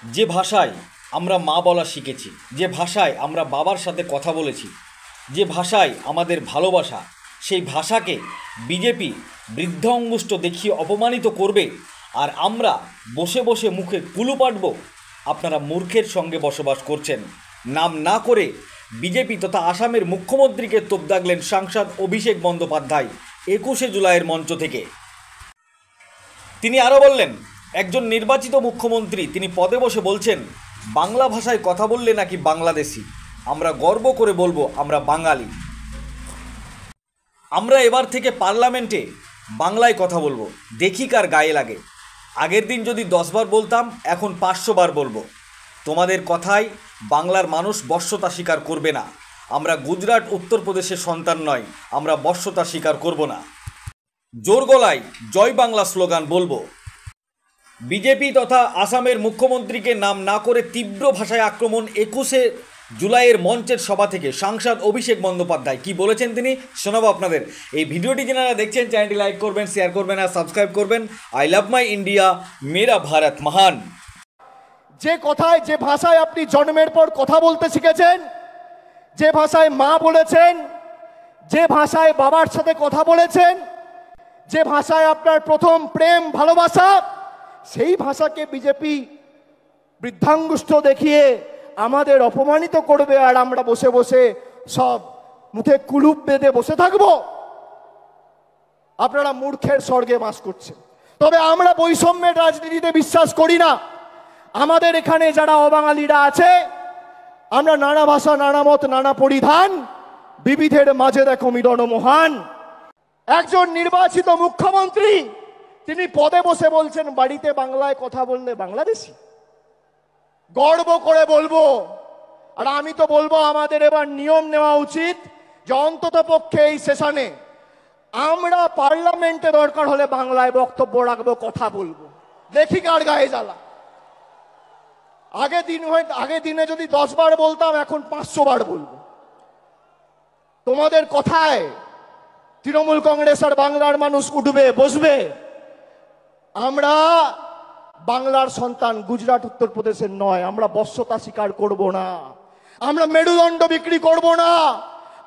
যে ভাষায় আমরা মা বলা শিখেছি, যে ভাষায় আমরা বাবার সাথে কথা বলেছি, যে ভাষায় আমাদের ভালোবাসা, সেই ভাষাকে বিজেপি বৃদ্ধ অঙ্গুষ্ঠ দেখিয়ে অপমানিত করবে, আর আমরা বসে বসে মুখে কুলু পাটব। আপনারা মূর্খের সঙ্গে বসবাস করছেন। নাম না করে বিজেপি তথা আসামের মুখ্যমন্ত্রীকে তোপ দাগলেন সাংসদ অভিষেক বন্দ্যোপাধ্যায় 21শে জুলাইয়ের মঞ্চ থেকে। তিনি আরও বললেন, একজন নির্বাচিত মুখ্যমন্ত্রী তিনি পদে বসে বলছেন বাংলা ভাষায় কথা বললে নাকি বাংলাদেশি। আমরা গর্ব করে বলবো আমরা বাঙালি। আমরা এবার থেকে পার্লামেন্টে বাংলায় কথা বলবো, দেখি কার গায়ে লাগে। আগের দিন যদি 10 বার বলতাম, এখন 500 বার বলবো। তোমাদের কথায় বাংলার মানুষ বশ্যতা স্বীকার করবে না। আমরা গুজরাট উত্তরপ্রদেশের সন্তান নয়, আমরা বশ্যতা স্বীকার করব না। জোর গলায় জয় বাংলা স্লোগান বলবো। বিজেপি তথা আসামের মুখ্যমন্ত্রীকে নাম না করে তীব্র ভাষায় আক্রমণ 21শে জুলাইয়ের মঞ্চের সভা থেকে সাংসদ অভিষেক বন্দ্যোপাধ্যায় কি বলেছেন তিনি শোনাবো আপনাদের। এই ভিডিওটি যারা দেখছেন চ্যানেলটি লাইক করবেন, শেয়ার করবেন আর সাবস্ক্রাইব করবেন। আই লাভ মাই ইন্ডিয়া, মেরা ভারত মহান। যে কথায়, যে ভাষায় আপনি জন্মের পর কথা বলতে শিখেছেন, যে ভাষায় মা বলেছেন, যে ভাষায় বাবার সাথে কথা বলেছেন, যে ভাষায় আপনার প্রথম প্রেম ভালোবাসা, সেই ভাষাকে বিজেপি বৃদ্ধাঙ্গুষ্ঠ দেখিয়ে আমাদের অপমানিত করবে, আর আমরা বসে বসে সব মুখে কুলুপ বেঁধে বসে থাকব। আপনারা মূর্খের স্বর্গে বাস করছেন। তবে আমরা বৈষম্যের রাজনীতিতে বিশ্বাস করি না। আমাদের এখানে যারা অবাঙালিরা আছে, আমরা নানা ভাষা, নানা মত, নানা পরিধান, বিবিধের মাঝে দেখো মিলন মহান। একজন নির্বাচিত মুখ্যমন্ত্রী তিনি পদে বসে বলছেন বাড়িতে বাংলায় কথা বললে বাংলাদেশি। গর্ব করে বলবো। আর আমি তো বলবো আমাদের এবার নিয়ম নেওয়া উচিত যে অন্তত পক্ষে এই সেশনে আমরা পার্লামেন্টে দরকার হলে বাংলায় বক্তব্য রাখবো, কথা বলবো, দেখি কার গায়ে জ্বালা। আগে দিনে যদি 10 বার বলতাম, এখন 500 বার বলবো। তোমাদের কথায় তৃণমূল কংগ্রেস আর বাংলার মানুষ উঠবে, বসবে। আমরা বাংলার সন্তান, গুজরাট উত্তরপ্রদেশের নয়। আমরা বশ্যতা স্বীকার করব না, আমরা মেরুদণ্ড বিক্রি করব না,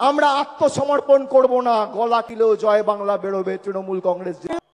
আমরা আত্মসমর্পণ করব না। গলা কিলেও জয় বাংলা বেরোবে তৃণমূল কংগ্রেস।